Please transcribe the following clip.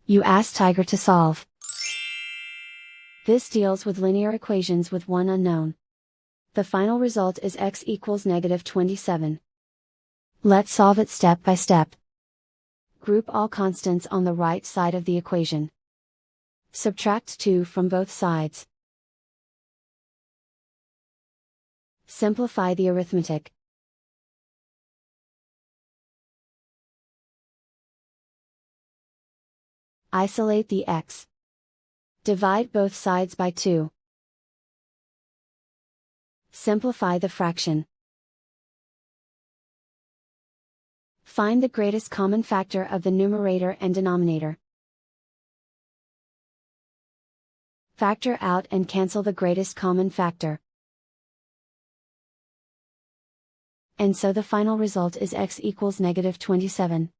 You ask Tiger to solve. This deals with linear equations with one unknown. The final result is x equals -27. Let's solve it step by step. Group all constants on the right side of the equation. Subtract 2 from both sides. Simplify the arithmetic. Isolate the x. Divide both sides by 2. Simplify the fraction. Find the greatest common factor of the numerator and denominator. Factor out and cancel the greatest common factor. And so the final result is x equals -27.